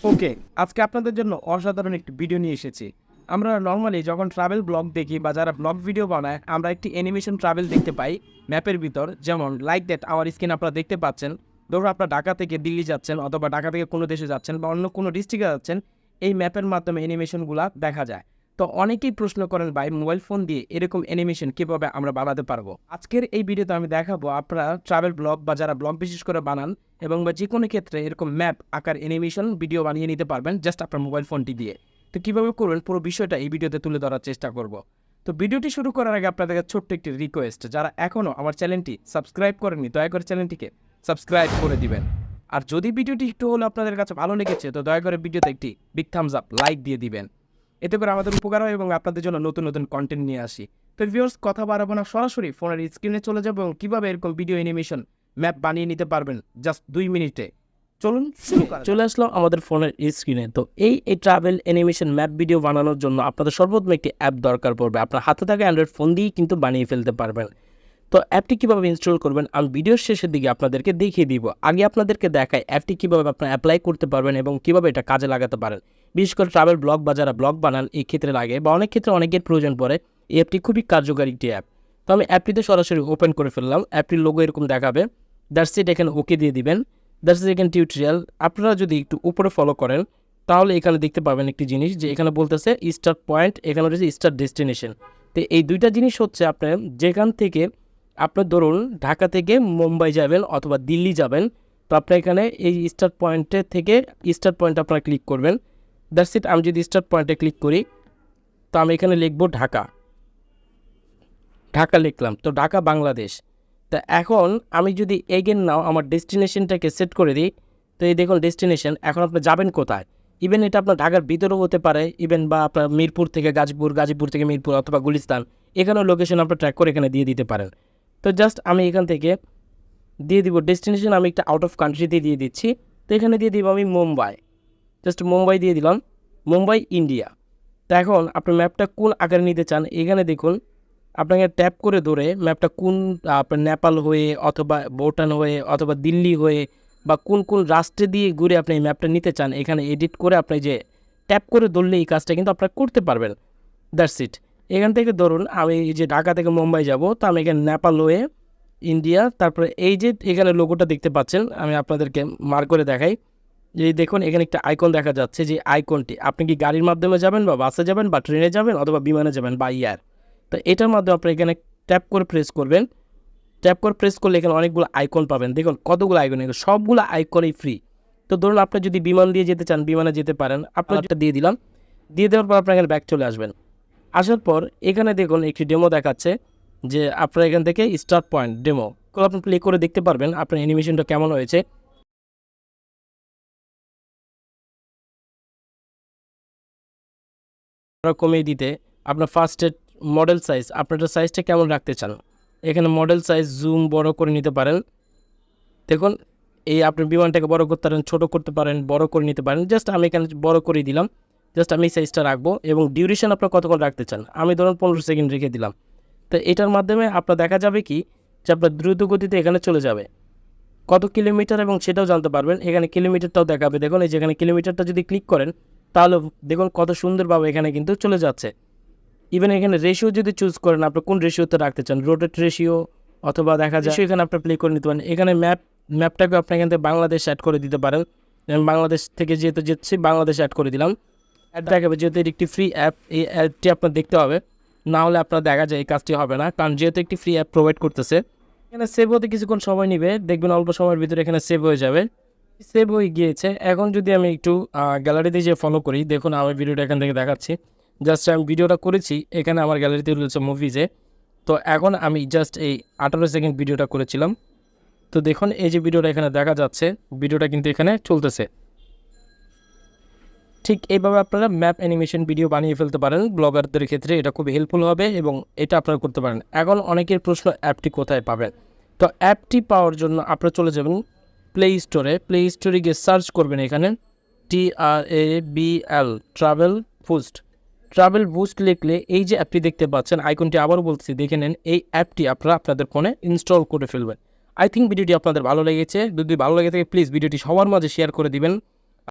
ওকে, আজকে আপনাদের জন্য অসাধারণ একটি ভিডিও নিয়ে এসেছি। আমরা নর্মালি যখন ট্রাভেল ব্লগ দেখি বা যারা ব্লগ ভিডিও বানায়, আমরা একটি অ্যানিমেশন ট্রাভেল দেখতে পাই ম্যাপের ভিতর। যেমন লাইক দ্যাট আমার স্ক্রিন আপনারা দেখতে পাচ্ছেন। ধরুন আপনারা ঢাকা থেকে দিল্লি যাচ্ছেন অথবা ঢাকা থেকে কোনো দেশে যাচ্ছেন বা অন্য কোনো ডিস্ট্রিক্টে যাচ্ছেন, এই ম্যাপের মাধ্যমে অ্যানিমেশনগুলো দেখা যায়। তো অনেকেই প্রশ্ন করেন ভাই মোবাইল ফোন দিয়ে এরকম অ্যানিমেশন কীভাবে আমরা বানাতে পারবো। আজকের এই ভিডিওতে আমি দেখাবো আপনারা ট্রাভেল ব্লগ বা যারা ব্লগ বিশেষ করে বানান এবং বা যে কোনো ক্ষেত্রে এরকম ম্যাপ আকার অ্যানিমেশন ভিডিও বানিয়ে নিতে পারবেন জাস্ট আপনার মোবাইল ফোনটি দিয়ে। তো কীভাবে করবেন পুরো বিষয়টা এই ভিডিওতে তুলে ধরার চেষ্টা করব। তো ভিডিওটি শুরু করার আগে আপনাদের কাছে ছোট্ট একটি রিকোয়েস্ট, যারা এখনও আমার চ্যানেলটি সাবস্ক্রাইব করেননি দয়া করে চ্যানেলটিকে সাবস্ক্রাইব করে দিবেন। আর যদি ভিডিওটি একটু হলে আপনাদের কাছে ভালো লেগেছে তো দয়া করে ভিডিওতে একটি বিগ থামস আপ লাইক দিয়ে দিবেন। এতে করে আমাদের উপকার হয় এবং আপনাদের জন্য নতুন নতুন কন্টেন্ট নিয়ে আসি। তো ভিউয়ার্স, কথা বাড়াবো না, সরাসরি ফোনের স্ক্রিনে চলে যাবো এবং কীভাবে এরকম ভিডিও অ্যানিমেশন ম্যাপ বানিয়ে নিতে পারবেন জাস্ট 2 মিনিটে। চলুন শুরু করা যাক। চলে আসলাম আমাদের ফোনের স্ক্রিনে। তো এই ট্রাভেল অ্যানিমেশন ম্যাপ ভিডিও বানানোর জন্য আপনাদের সর্বপ্রথম একটি অ্যাপ দরকার পড়বে। আপনার হাতে থাকা অ্যান্ড্রয়েড ফোন দিয়েই কিন্তু বানিয়ে ফেলতে পারবেন। তো অ্যাপটি কীভাবে ইনস্টল করবেন আমি ভিডিওর শেষের দিকে আপনাদেরকে দেখিয়ে দিব। আগে আপনাদেরকে দেখাই অ্যাপটি কীভাবে আপনারা অ্যাপ্লাই করতে পারবেন এবং কীভাবে এটা কাজে লাগাতে পারেন। বিশেষ করে ট্রাভেল ব্লগ বা যারা ব্লগ বানান এই ক্ষেত্রে লাগে বা অনেক ক্ষেত্রে অনেকের প্রয়োজন পড়ে। এই অ্যাপটি খুবই কার্যকারী একটি অ্যাপ। তো আমি অ্যাপটিতে সরাসরি ওপেন করে ফেললাম। অ্যাপটির লোগো এরকম দেখাবে, দ্যাটস ইট। এখানে ওকে দিয়ে দিবেন। দ্যাটস ইট এখানে টিউটোরিয়াল। আপনারা যদি একটু উপরে ফলো করেন তাহলে এখানে দেখতে পাবেন একটি জিনিস যে এখানে বলতেছে স্টার্ট পয়েন্ট, এখানে রয়েছে স্টার্ট ডেস্টিনেশন। তো এই দুইটা জিনিস হচ্ছে আপনার যেখান থেকে আপনার ধরুন ঢাকা থেকে মুম্বাই যাবেন অথবা দিল্লি যাবেন, তো আপনার এখানে এই স্টার্ট পয়েন্টে থেকে স্টার্ট পয়েন্ট আপনারা ক্লিক করবেন। That's it. আমি যদি স্টার্ট পয়েন্টে ক্লিক করি তো আমি এখানে লিখব ঢাকা। ঢাকা লিখলাম, তো ঢাকা বাংলাদেশ। তা এখন আমি যদি এগেন নাও আমার ডেস্টিনেশনটাকে সেট করে দিই, তো এই দেখুন ডেস্টিনেশন। এখন আপনি যাবেন কোথায়? ইভেন এটা আপনার ঢাকার ভিতরেও হতে পারে, ইভেন বা আপনার মিরপুর থেকে গাজীপুর, গাজীপুর থেকে মিরপুর অথবা গুলিস্তান, এখানেও লোকেশন আপনার ট্র্যাক করে এখানে দিয়ে দিতে পারেন। তো জাস্ট আমি এখান থেকে দিয়ে দিব ডেস্টিনেশন, আমি একটা আউট অফ কান্ট্রিতে দিয়ে দিচ্ছি। তো এখানে দিয়ে দিব আমি মুম্বাই। জাস্ট মুম্বাই দিয়ে দিলাম, মুম্বাই ইন্ডিয়া। তো এখন আপনি ম্যাপটা কোন আকারে নিতে চান এখানে দেখুন, আপনাকে ট্যাপ করে ধরে ম্যাপটা কোন আপনার নেপাল হয়ে অথবা ভুটান হয়ে অথবা দিল্লি হয়ে বা কোন কোন রাষ্ট্রে দিয়ে ঘুরে আপনি এই ম্যাপটা নিতে চান এখানে এডিট করে আপনি যে ট্যাপ করে ধরলে এই কাজটা কিন্তু আপনারা করতে পারবেন। That's it. এখান থেকে ধরুন আমি এই যে ঢাকা থেকে মুম্বাই যাব, তো আমি এখানে নেপাল হয়ে ইন্ডিয়া, তারপরে এই যে এখানে লোগোটা দেখতে পাচ্ছেন আমি আপনাদেরকে মার করে দেখাই। এই দেখুন এখানে একটা আইকন দেখা যাচ্ছে, যে আইকনটি আপনি কি গাড়ির মাধ্যমে যাবেন বা বাসে যাবেন বা ট্রেনে যাবেন অথবা বিমানে যাবেন বা এয়ার, তো এটার মাধ্যমে আপনি এখানে ট্যাপ করে প্রেস করবেন। ট্যাপ করে প্রেস করলে এখানে অনেকগুলো আইকন পাবেন। দেখুন কতগুলো আইকন, এগুলো সবগুলো আইকনই ফ্রি। তো ধরুন আপনি যদি বিমান দিয়ে যেতে চান বিমানে যেতে পারেন। আপনার যেটা দিয়ে দিলাম, দিয়ে দেওয়ার পর আপনার এখানে ব্যাক চলে আসবেন। আসার পর এখানে দেখুন একটি ডেমো দেখাচ্ছে যে আপনার এখান থেকে স্টার্ট পয়েন্ট ডেমো আপনি প্লে করে দেখতে পারবেন আপনার অ্যানিমেশনটা কেমন হয়েছে। কমিয়ে দিতে আপনার ফার্স্টের মডেল সাইজ, আপনার সাইজটা কেমন রাখতে চান এখানে মডেল সাইজ জুম বড় করে নিতে পারেন। দেখুন এই আপনি বিমানটাকে বড় করতে পারেন, ছোটো করতে পারেন, বড় করে নিতে পারেন। জাস্ট আমি এখানে বড় করে দিলাম। জাস্ট আমি সাইজটা রাখবো এবং ডিউরেশন আপনার কতক্ষণ রাখতে চান আমি ধরুন 15 সেকেন্ড রেখে দিলাম। তো এটার মাধ্যমে আপনার দেখা যাবে কি যে আপনার দ্রুত গতিতে এখানে চলে যাবে কত কিলোমিটার এবং সেটাও জানতে পারবেন। এখানে কিলোমিটারটাও দেখাবে। দেখুন এই যেখানে কিলোমিটারটা যদি ক্লিক করেন তাহলে দেখুন কত সুন্দরভাবে এখানে কিন্তু চলে যাচ্ছে। ইভেন এখানে রেশিও যদি চুজ করেন আপনি কোন রেশিওতে রাখতে চান, রোটেট রেশিও অথবা দেখা যায় এখানে আপনি প্লে করে নিতে পারেন। এখানে ম্যাপটাকে আপনি এখান থেকে বাংলাদেশ অ্যাড করে দিতে পারেন। বাংলাদেশ থেকে যেহেতু যেচ্ছি বাংলাদেশ অ্যাড করে দিলাম। অ্যাড দেখাবে যেহেতু এটি একটি ফ্রি অ্যাপ, এই অ্যাডটি আপনার দেখতে হবে, না হলে আপনার দেখা যায় এই কাজটি হবে না, কারণ যেহেতু একটি ফ্রি অ্যাপ প্রোভাইড করতেছে। এখানে সেভ হতে কিছুক্ষণ সময় নেবে, দেখবেন অল্প সময়ের ভিতরে এখানে সেভ হয়ে যাবে। সেভ হয়ে গিয়েছে। এখন যদি আমি একটু গ্যালারিতে যে ফলো করি, দেখুন আমি ভিডিওটা এখান থেকে দেখাচ্ছি। জাস্ট আমি ভিডিওটা করেছি এখানে আমার গ্যালারিতে রয়েছে মুভিজে। তো এখন আমি জাস্ট এই 18 সেকেন্ড ভিডিওটা করেছিলাম। তো দেখুন এই যে ভিডিওটা এখানে দেখা যাচ্ছে, ভিডিওটা কিন্তু এখানে চলতেছে। ঠিক এইভাবে আপনারা ম্যাপ অ্যানিমেশন ভিডিও বানিয়ে ফেলতে পারেন। ব্লগারদের ক্ষেত্রে এটা খুব হেল্পফুল হবে এবং এটা আপনারা করতে পারেন। এখন অনেকের প্রশ্ন অ্যাপটি কোথায় পাবেন। তো অ্যাপটি পাওয়ার জন্য আপনারা চলে যাবেন প্লে স্টোরে। প্লে স্টোরে গিয়ে সার্চ করবেন এখানে TRAVEL travel boost. Travel boost লিখলে এই যে অ্যাপটি দেখতে পাচ্ছেন আইকনটি আবারও বলছি দেখে নেন, এই অ্যাপটি আপনারা আপনাদের ফোনে ইনস্টল করে ফেলবেন। আই থিঙ্ক ভিডিওটি আপনাদের ভালো লেগেছে। যদি ভালো লেগে থাকে প্লিজ ভিডিওটি সবার মাঝে শেয়ার করে দিবেন।